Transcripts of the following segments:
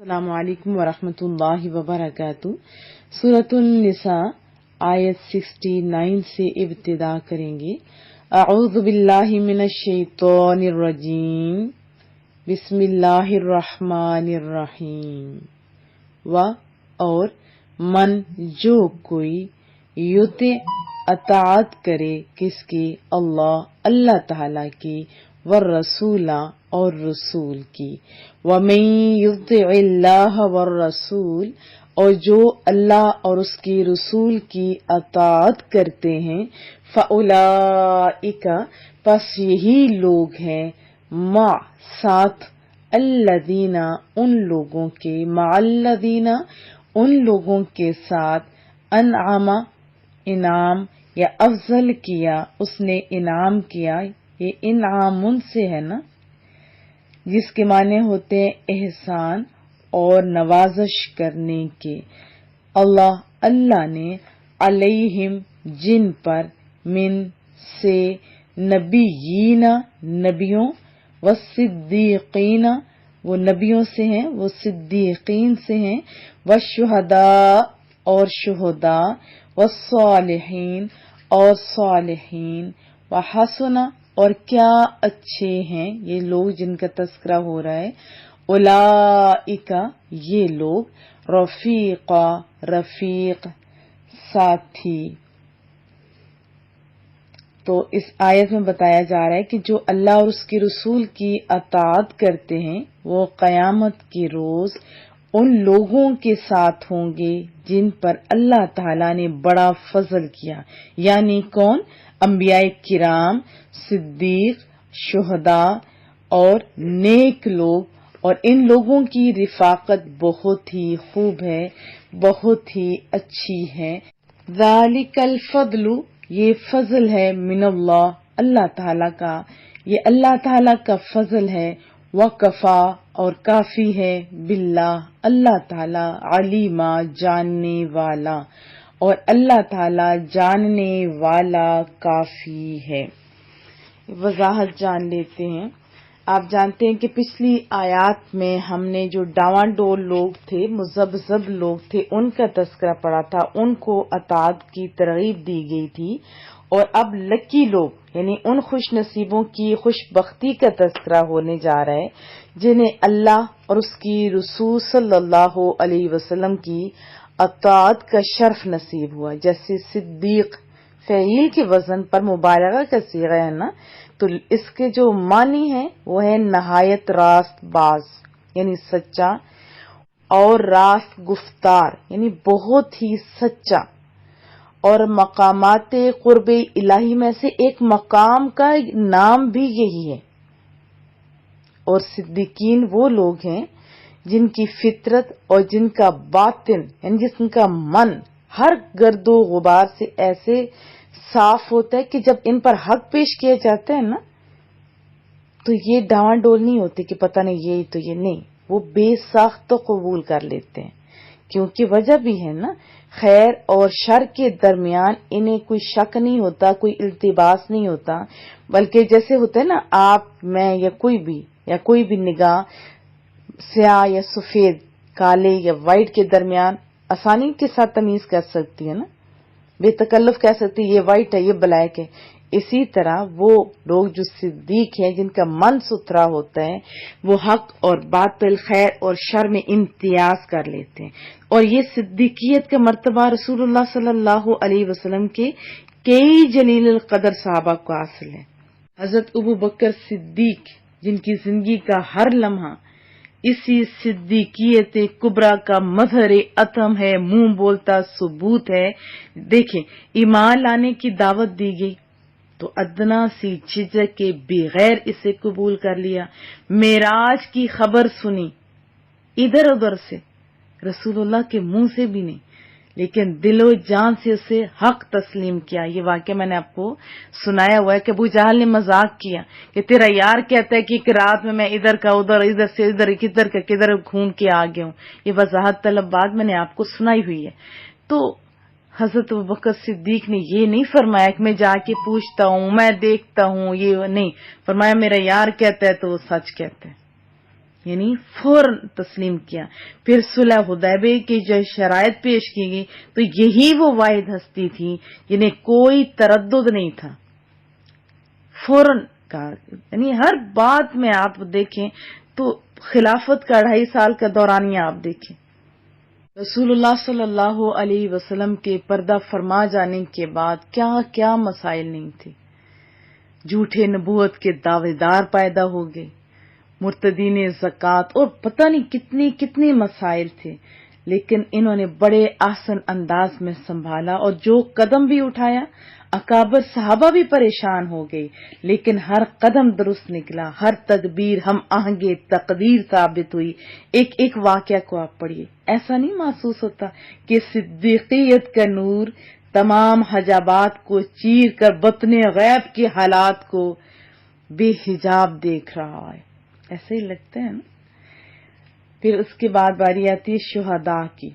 السلام علیکم ورحمۃ اللہ وبرکاتہ۔ سورۃ النساء آیت 69 سے ابتدا کریں گے۔ اعوذ باللہ من الشیطان الرجیم، بسم اللہ الرحمن الرحیم۔ اور من جو کوئی یطع اطاعت کرے کس کی؟ اللہ تعالی کی، والرسول اور رسول کی۔ وَمَن يُطِعِ اللَّهَ وَالرَّسُولَ اور جو اللہ اور اس کی رسول کی اطاعت کرتے ہیں، فَأُولَئِكَ پس یہی لوگ ہیں، مع ساتھ، الذین ان لوگوں کے، مع الذین ان لوگوں کے ساتھ، انعم انعام یا افضل کیا، اس نے انعام کیا، یہ انعام سے ہے نا، جس کے معنی ہوتے ہیں احسان اور نوازش کرنے کے۔ اللہ نے علیہم جن پر، من سے، نبیین نبیوں، والصدیقین وہ نبیوں سے ہیں، وہ صدیقین سے ہیں، والشہداء اور شہداء، والصالحین اور صالحین، وحسن اور کیا اچھے ہیں یہ لوگ جن کا تذکرہ ہو رہا ہے، اولئک یہ لوگ، رفیق ساتھی۔ تو اس آیت میں بتایا جا رہا ہے کہ جو اللہ اور اس کے رسول کی اطاعت کرتے ہیں وہ قیامت کے روز ان لوگوں کے ساتھ ہوں گے جن پر اللہ تعالیٰ نے بڑا فضل کیا، یعنی کون؟ انبیاء کرام، صدیق، شہداء اور نیک لوگ، اور ان لوگوں کی رفاقت بہت ہی خوب ہے، بہت ہی اچھی ہے۔ ذالک الفضل یہ فضل ہے، من اللہ اللہ تعالیٰ کا، یہ اللہ تعالیٰ کا فضل ہے، وکفا اور کافی ہے، باللہ اللہ تعالیٰ، علیما جاننے والا، اور اللہ تعالیٰ جاننے والا کافی ہے۔ وضاحت جان لیتے ہیں۔ آپ جانتے ہیں کہ پچھلی آیات میں ہم نے جو ڈاواں ڈول لوگ تھے، مذبذب لوگ تھے، ان کا تذکرہ پڑا تھا، ان کو اطاعت کی ترغیب دی گئی تھی، اور اب لکی لوگ یعنی ان خوش نصیبوں کی خوش بختی کا تذکرہ ہونے جا رہا ہے جنہیں اللہ اور اس کی رسول صلی اللہ علیہ وسلم کی اطاعت کا شرف نصیب ہوا۔ جیسے صدیق فعیل کے وزن پر مبالغہ کا صیغہ ہے نا، تو اس کے جو معنی ہیں وہ ہے نہایت راست باز یعنی سچا، اور راست گفتار یعنی بہت ہی سچا، اور مقامات قرب الہی میں سے ایک مقام کا نام بھی یہی ہے۔ اور صدیقین وہ لوگ ہیں جن کی فطرت اور جن کا باطن یعنی جن کا من ہر گرد و غبار سے ایسے صاف ہوتا ہے کہ جب ان پر حق پیش کیا جاتا ہے نا تو یہ ڈاواں ڈول نہیں ہوتے کہ پتہ نہیں یہ تو یہ نہیں، وہ بے ساختہ قبول کر لیتے ہیں، کیونکہ وجہ بھی ہے نا، خیر اور شر کے درمیان انہیں کوئی شک نہیں ہوتا، کوئی التباس نہیں ہوتا، بلکہ جیسے ہوتا ہے نا آپ، میں یا کوئی بھی نگاہ سیاہ یا سفید، کالے یا وائٹ کے درمیان آسانی کے ساتھ تمیز کر سکتی ہے نا، بے تکلف کہہ سکتی ہے یہ وائٹ ہے یہ بلیک ہے۔ اسی طرح وہ لوگ جو صدیق ہیں جن کا من ستھرا ہوتا ہے وہ حق اور باطل، خیر اور شر میں امتیاز کر لیتے ہیں، اور یہ صدیقیت کا مرتبہ رسول اللہ صلی اللہ علیہ وسلم کے کئی جلیل القدر صحابہ کو حاصل ہے۔ حضرت ابو بکر صدیق جن کی زندگی کا ہر لمحہ اسی صدیقیت کبریٰ کا مظہر عتم ہے، منہ بولتا ثبوت ہے۔ دیکھیں، ایمان لانے کی دعوت دی گئی تو ادنا سی جھجک کے بغیر اسے قبول کر لیا۔ معراج کی خبر سنی ادھر ادھر سے، رسول اللہ کے منہ سے بھی نہیں، لیکن دل و جان سے اسے حق تسلیم کیا۔ یہ واقعہ میں نے آپ کو سنایا ہوا ہے کہ ابو جہل نے مذاق کیا کہ تیرا یار کہتا ہے کہ ایک رات میں ادھر کا ادھر، ادھر سے ادھر، کدھر کا کدھر گھوم کے آ گیا ہوں۔ یہ وضاحت طلب بات میں نے آپ کو سنائی ہوئی ہے۔ تو حضرت ابوبکر صدیق نے یہ نہیں فرمایا کہ میں جا کے پوچھتا ہوں، میں دیکھتا ہوں، یہ نہیں، فرمایا میرا یار کہتا ہے تو وہ سچ کہتا ہے۔ یعنی فوراً تسلیم کیا. پھر صلح حدیبیہ کی جو شرائط پیش کی گئی تو یہی وہ واحد ہستی تھی جنہیں کوئی تردد نہیں تھا، فوراً کہا. یعنی ہر بات میں آپ دیکھیں تو خلافت کا 2.5 سال کا دورانیہ آپ دیکھیں، رسول اللہ صلی اللہ علیہ وسلم کے پردہ فرما جانے کے بعد کیا کیا مسائل نہیں تھے. جھوٹے نبوت کے دعوے دار پیدا ہو گئے، مرتدین زکوٰۃ اور پتہ نہیں کتنی کتنی مسائل تھے، لیکن انہوں نے بڑے آسن انداز میں سنبھالا، اور جو قدم بھی اٹھایا اکابر صحابہ بھی پریشان ہو گئے، لیکن ہر قدم درست نکلا، ہر تدبیر ہم آہنگ تقدیر ثابت ہوئی. ایک ایک واقعہ کو آپ پڑھیے، ایسا نہیں محسوس ہوتا کہ صدیقیت کا نور تمام حجابات کو چیر کر بطن غیب کے حالات کو بے حجاب دیکھ رہا ہے، ایسے ہی لگتا ہے نا. پھر اس کے بعد باری آتی ہے شہداء کی.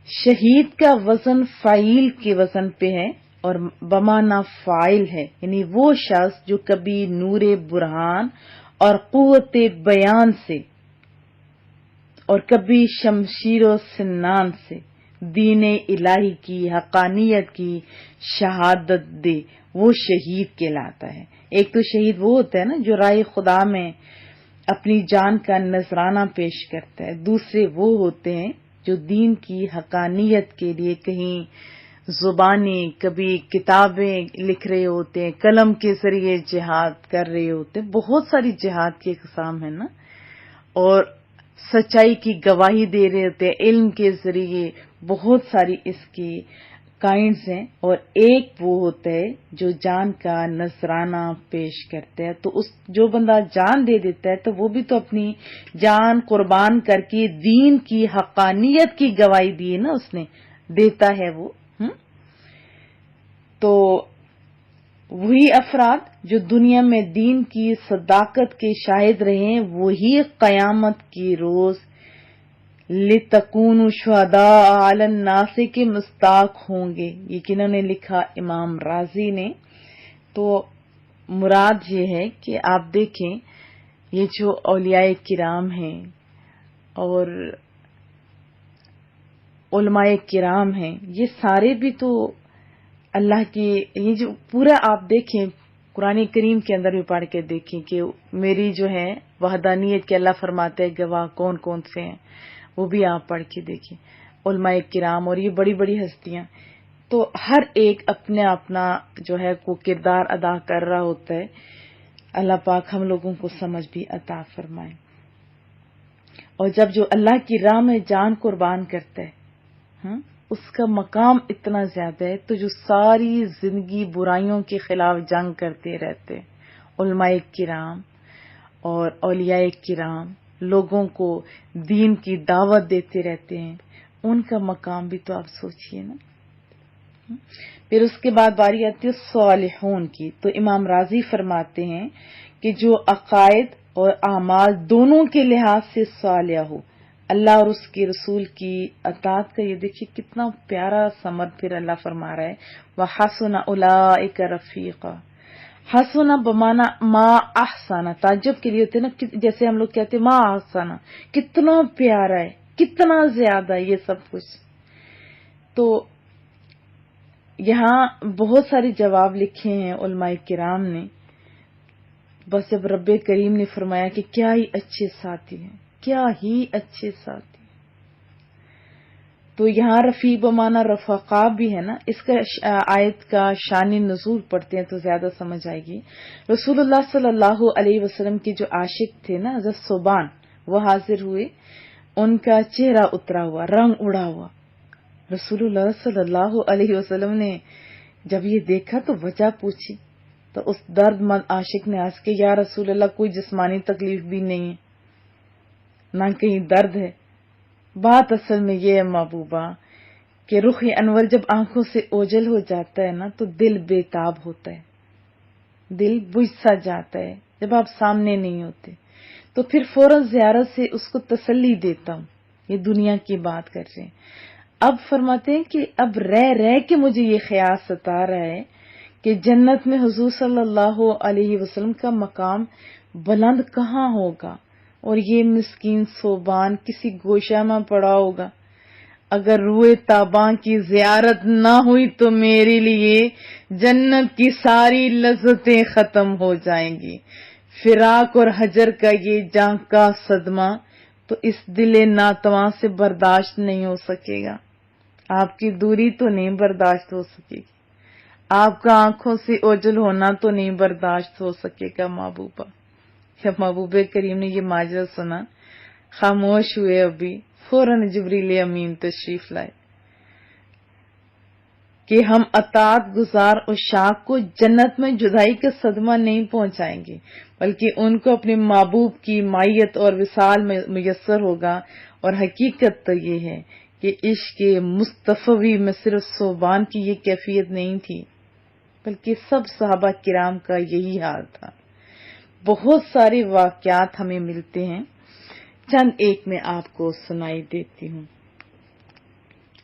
شہید کا وزن فاعل کے وزن پہ ہے اور بمعنی فاعل ہے، یعنی وہ شخص جو کبھی نور برہان اور قوت بیان سے اور کبھی شمشیر و سنان سے دین الہی کی حقانیت کی شہادت دے، وہ شہید کہلاتا ہے. ایک تو شہید وہ ہوتا ہے نا جو راہ خدا میں اپنی جان کا نذرانہ پیش کرتا ہے، دوسرے وہ ہوتے ہیں جو دین کی حقانیت کے لیے کہیں زبانیں کبھی کتابیں لکھ رہے ہوتے ہیں، قلم کے ذریعے جہاد کر رہے ہوتے ہیں. بہت ساری جہاد کی اقسام ہیں نا، اور سچائی کی گواہی دے رہے ہوتے ہیں علم کے ذریعے، بہت ساری اس کی کائنڈز ہیں. اور ایک وہ ہوتا ہے جو جان کا نذرانہ پیش کرتا ہے، تو اس جو بندہ جان دے دیتا ہے تو وہ بھی تو اپنی جان قربان کر کے دین کی حقانیت کی گواہی دی نا، اس نے دیتا ہے وہ. تو وہی افراد جو دنیا میں دین کی صداقت کے شاہد رہے ہیں وہی قیامت کی روز لِتَكُونُوا شُهَدَاءَ عَلَى النَّاسِ کے مستاق ہوں گے. یہ کنہوں نے لکھا؟ امام رازی نے. تو مراد یہ ہے کہ آپ دیکھیں یہ جو اولیاء کرام ہیں اور علماء کرام ہیں، یہ سارے بھی تو اللہ کی، یہ جو پورا آپ دیکھیں قرآن کریم کے اندر بھی پڑھ کے دیکھیں کہ میری جو ہے وحدانیت کے اللہ فرماتے ہیں گواہ کون کون سے ہیں، وہ بھی آپ پڑھ کے دیکھیں. علماء کرام اور یہ بڑی بڑی ہستیاں، تو ہر ایک اپنے اپنا جو ہے کو کردار ادا کر رہا ہوتا ہے. اللہ پاک ہم لوگوں کو سمجھ بھی عطا فرمائے. اور جب جو اللہ کی راہ میں جان قربان کرتا ہے اس کا مقام اتنا زیادہ ہے، تو جو ساری زندگی برائیوں کے خلاف جنگ کرتے رہتے علماء کرام اور اولیاء کرام، لوگوں کو دین کی دعوت دیتے رہتے ہیں، ان کا مقام بھی تو آپ سوچئے نا. پھر اس کے بعد باری آتی ہے صالحون کی. تو امام راضی فرماتے ہیں کہ جو عقائد اور اعمال دونوں کے لحاظ سے صالح ہو، اللہ اور اس کے رسول کی اطاعت کا. یہ دیکھیے کتنا پیارا ثمر پھر اللہ فرما رہا ہے وَحَسُنَ أُولَٰئِكَ رَفِيقًا. حسنا بمانا ما احسنا، تعجب کے لیے ہوتے نا، جیسے ہم لوگ کہتے ما احسنا، کتنا پیارا ہے، کتنا زیادہ یہ سب کچھ. تو یہاں بہت سارے جواب لکھے ہیں علماء کرام نے، بس جب رب کریم نے فرمایا کہ کیا ہی اچھے ساتھی ہیں، کیا ہی اچھے ساتھی، تو یہاں رفیق بمانا رفقا بھی ہے نا. اس کا آیت کا شان نزول پڑھتے ہیں تو زیادہ سمجھ آئے گی. رسول اللہ صلی اللہ علیہ وسلم کے جو عاشق تھے نا حضرت صوبان، وہ حاضر ہوئے، ان کا چہرہ اترا ہوا، رنگ اڑا ہوا. رسول اللہ صلی اللہ علیہ وسلم نے جب یہ دیکھا تو وجہ پوچھی، تو اس درد مند عاشق نے عرض کہ یا رسول اللہ کوئی جسمانی تکلیف بھی نہیں ہے، نہ کہیں درد ہے. بات اصل میں یہ ہے محبوبہ کہ رخ انور جب آنکھوں سے اوجھل ہو جاتا ہے نا تو دل بے تاب ہوتا ہے، دل بجھ سا جاتا ہے جب آپ سامنے نہیں ہوتے. تو پھر فوراً زیارت سے اس کو تسلی دیتا ہوں. یہ دنیا کی بات کر رہے ہیں. اب فرماتے ہیں کہ اب رہ کے مجھے یہ خیال ستا رہا ہے کہ جنت میں حضور صلی اللہ علیہ وسلم کا مقام بلند کہاں ہوگا، اور یہ مسکین صوبان کسی گوشہ میں پڑا ہوگا۔ اگر روئے تاباں کی زیارت نہ ہوئی تو میرے لیے جنت کی ساری لذتیں ختم ہو جائیں گی۔ فراق اور ہجر کا یہ جاں کا صدمہ تو اس دل ناتواں سے برداشت نہیں ہو سکے گا۔ آپ کی دوری تو نہیں برداشت ہو سکے گی، آپ کا آنکھوں سے اوجھل ہونا تو نہیں برداشت ہو سکے گا محبوبہ۔ جب محبوب کریم نے یہ ماجرا سنا، خاموش ہوئے، ابھی فوراً جبریل امین تشریف لائے کہ ہم اطاعت گزار عشاق کو جنت میں جدائی کا صدمہ نہیں پہنچائیں گے، بلکہ ان کو اپنے محبوب کی معیت اور وصال میں میسر ہوگا۔ اور حقیقت تو یہ ہے کہ عشق مصطفی میں صرف صوبان کی یہ کیفیت نہیں تھی، بلکہ سب صحابہ کرام کا یہی حال تھا۔ بہت سارے واقعات ہمیں ملتے ہیں، چند ایک میں آپ کو سنائی دیتی ہوں۔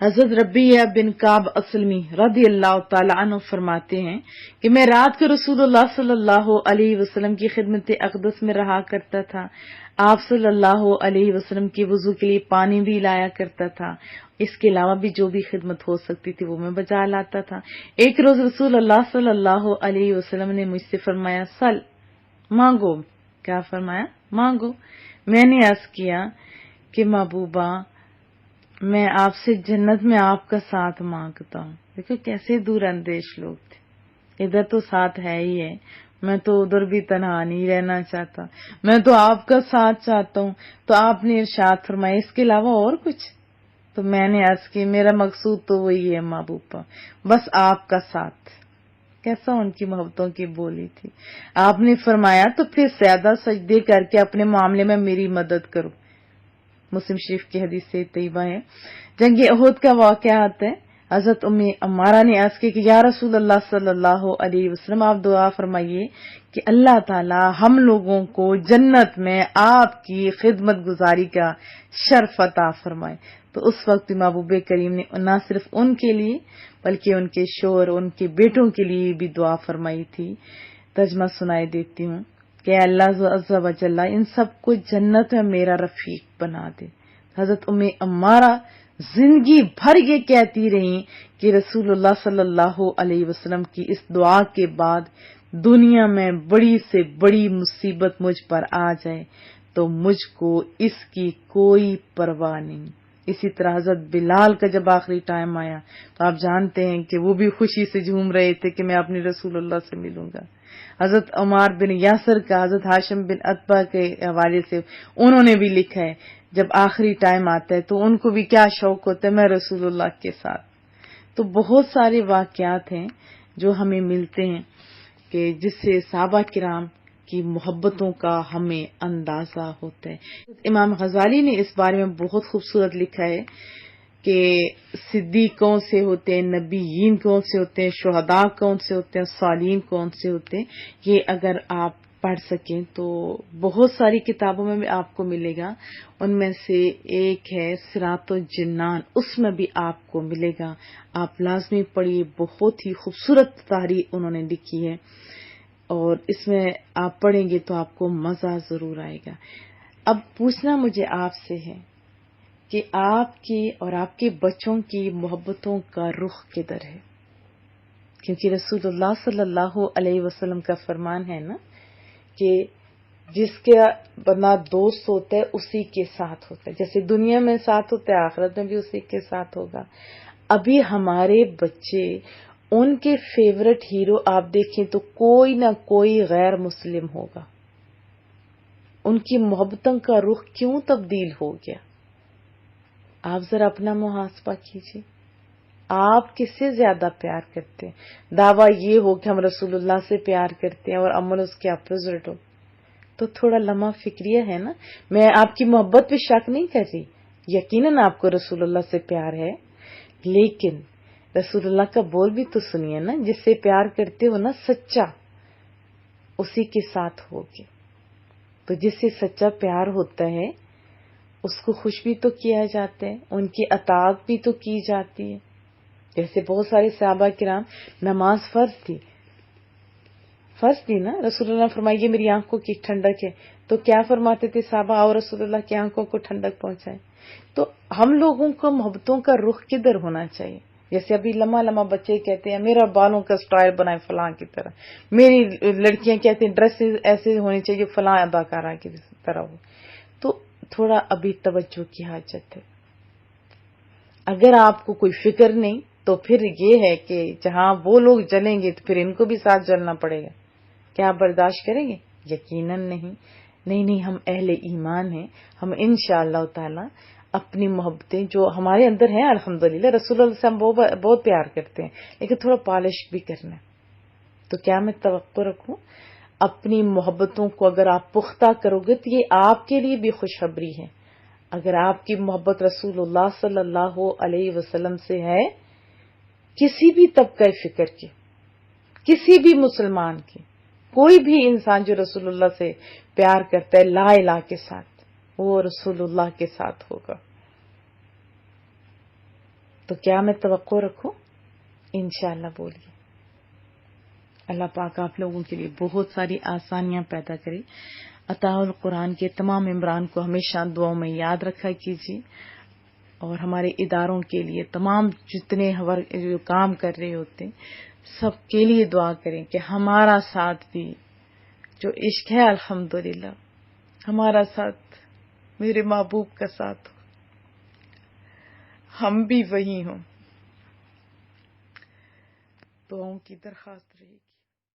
حضرت ربیعہ بن کعب اسلمی رضی اللہ تعالی عنہ فرماتے ہیں کہ میں رات کو رسول اللہ صلی اللہ علیہ وسلم کی خدمت اقدس میں رہا کرتا تھا۔ آپ صلی اللہ علیہ وسلم کی وضو کے لیے پانی بھی لایا کرتا تھا، اس کے علاوہ بھی جو بھی خدمت ہو سکتی تھی وہ میں بجا لاتا تھا۔ ایک روز رسول اللہ صلی اللہ علیہ وسلم نے مجھ سے فرمایا، سل، مانگو۔ کیا فرمایا؟ مانگو۔ میں نے عرض کیا کہ محبوبہ، میں آپ سے جنت میں آپ کا ساتھ مانگتا ہوں۔ دیکھو کیسے دور اندیش لوگ تھے، ادھر تو ساتھ ہے ہی ہے، میں تو ادھر بھی تنہا نہیں رہنا چاہتا، میں تو آپ کا ساتھ چاہتا ہوں۔ تو آپ نے ارشاد فرمایا، اس کے علاوہ اور کچھ؟ تو میں نے عرض کی، میرا مقصود تو وہی ہے محبوبہ، بس آپ کا ساتھ۔ کیسا ان کی محبتوں کی بولی تھی۔ آپ نے فرمایا، تو پھر زیادہ سجدے کر کے اپنے معاملے میں میری مدد کرو۔ مسلم شریف کی حدیث سے طیبہ ہے۔ جنگ احد کا واقعہ آتا ہے، حضرت ام عمارہ نے عرض کی کہ یا رسول اللہ صلی اللہ علیہ وسلم، آپ دعا فرمائیے کہ اللہ تعالی ہم لوگوں کو جنت میں آپ کی خدمت گزاری کا شرف عطا فرمائے۔ تو اس وقت محبوب کریم نے نہ صرف ان کے لیے بلکہ ان کے شوہر، ان کے بیٹوں کے لیے بھی دعا فرمائی تھی۔ ترجمہ سنائی دیتی ہوں کہ اللہ عز و جل ان سب کو جنت میں میرا رفیق بنا دے۔ حضرت ام عمارہ زندگی بھر یہ کہتی رہیں کہ رسول اللہ صلی اللہ علیہ وسلم کی اس دعا کے بعد دنیا میں بڑی سے بڑی مصیبت مجھ پر آ جائے تو مجھ کو اس کی کوئی پرواہ نہیں۔ اسی طرح حضرت بلال کا جب آخری ٹائم آیا تو آپ جانتے ہیں کہ وہ بھی خوشی سے جھوم رہے تھے کہ میں اپنے رسول اللہ سے ملوں گا۔ حضرت عمار بن یاسر کا حضرت ہاشم بن عتبہ کے حوالے سے انہوں نے بھی لکھا ہے، جب آخری ٹائم آتا ہے تو ان کو بھی کیا شوق ہوتا ہے، میں رسول اللہ کے ساتھ۔ تو بہت سارے واقعات ہیں جو ہمیں ملتے ہیں کہ جس سے صحابہ کرام کی محبتوں کا ہمیں اندازہ ہوتا ہے۔ امام غزالی نے اس بارے میں بہت خوبصورت لکھا ہے کہ صدیق کون سے ہوتے ہیں، نبیین کون سے ہوتے ہیں، شہداء کون سے ہوتے ہیں، صالحین کون سے ہوتے ہیں۔ یہ اگر آپ پڑھ سکیں تو بہت ساری کتابوں میں بھی آپ کو ملے گا، ان میں سے ایک ہے صراط الجنان، اس میں بھی آپ کو ملے گا، آپ لازمی پڑھیے، بہت ہی خوبصورت تحریر انہوں نے لکھی ہے، اور اس میں آپ پڑھیں گے تو آپ کو مزہ ضرور آئے گا۔ اب پوچھنا مجھے آپ سے ہے کہ آپ کی اور آپ کے بچوں کی محبتوں کا رخ کدھر ہے؟ کیونکہ رسول اللہ صلی اللہ علیہ وسلم کا فرمان ہے نا کہ جس کا بندہ دوست ہوتا ہے اسی کے ساتھ ہوتا ہے، جیسے دنیا میں ساتھ ہوتا ہے آخرت میں بھی اسی کے ساتھ ہوگا۔ ابھی ہمارے بچے، ان کے فیورٹ ہیرو آپ دیکھیں تو کوئی نہ کوئی غیر مسلم ہوگا۔ ان کی محبتوں کا رخ کیوں تبدیل ہو گیا؟ آپ ذرا اپنا محاسبہ کیجیے، آپ کس سے زیادہ پیار کرتے ہیں؟ دعویٰ یہ ہو کہ ہم رسول اللہ سے پیار کرتے ہیں اور عمل اس کے اپوزٹ ہو، تو تھوڑا لمحہ فکریہ ہے نا۔ میں آپ کی محبت پہ شک نہیں کر رہی، یقیناً آپ کو رسول اللہ سے پیار ہے، لیکن رسول اللہ کا بول بھی تو سنیے نا، جس سے پیار کرتے ہو نا سچا، اسی کے ساتھ ہوگے۔ تو جس سے سچا پیار ہوتا ہے اس کو خوش بھی تو کیا جاتا ہے، ان کی اطاعت بھی تو کی جاتی ہے۔ جیسے بہت سارے صحابہ کرام، نماز فرض تھی، فرض تھی نا. رسول اللہ فرمائیے میری آنکھوں کی ٹھنڈک ہے, تو کیا فرماتے تھے صحابہ, اور رسول اللہ کی آنکھوں کو ٹھنڈک پہنچائے. تو ہم لوگوں کو محبتوں کا رخ کدھر ہونا چاہیے؟ جیسے ابھی لمحہ لمحہ بچے کہتے ہیں میرا بالوں کا سٹائل بنائے فلاں کی طرح, میری لڑکیاں کہتی ہیں ڈریسز ایسے ہونی چاہیے فلاں اداکارہ کی طرح ہو. تو تھوڑا ابھی توجہ کی حاجت ہے. اگر آپ کو کوئی فکر نہیں تو پھر یہ ہے کہ جہاں وہ لوگ جلیں گے تو پھر ان کو بھی ساتھ جلنا پڑے گا. کیا آپ برداشت کریں گے؟ یقیناً نہیں. نہیں, ہم اہل ایمان ہیں. ہم انشاءاللہ تعالی اپنی محبتیں جو ہمارے اندر ہیں, الحمدللہ رسول اللہ سے ہم بہت پیار کرتے ہیں, لیکن تھوڑا پالش بھی کرنا ہے. تو کیا میں توقع رکھوں؟ اپنی محبتوں کو اگر آپ پختہ کرو گے تو یہ آپ کے لیے بھی خوشخبری ہے. اگر آپ کی محبت رسول اللہ صلی اللہ علیہ وسلم سے ہے, کسی بھی طبقہ فکر کی, کسی بھی مسلمان کی, کوئی بھی انسان جو رسول اللہ سے پیار کرتا ہے لا الہ کے ساتھ, وہ رسول اللہ کے ساتھ ہوگا. تو کیا میں توقع رکھوں؟ انشاءاللہ بولیے. اللہ پاک آپ لوگوں کے لیے بہت ساری آسانیاں پیدا کرے. عطا القرآن کے تمام ممبران کو ہمیشہ دعاؤں میں یاد رکھا کیجیے, اور ہمارے اداروں کے لیے تمام جتنے جو کام کر رہے ہوتے ہیں سب کے لیے دعا کریں کہ ہمارا ساتھ بھی جو عشق ہے الحمدللہ ہمارا ساتھ میرے محبوب کا ساتھ ہو, ہم بھی وہی ہوں. دعاؤں کی درخواست رہے گی.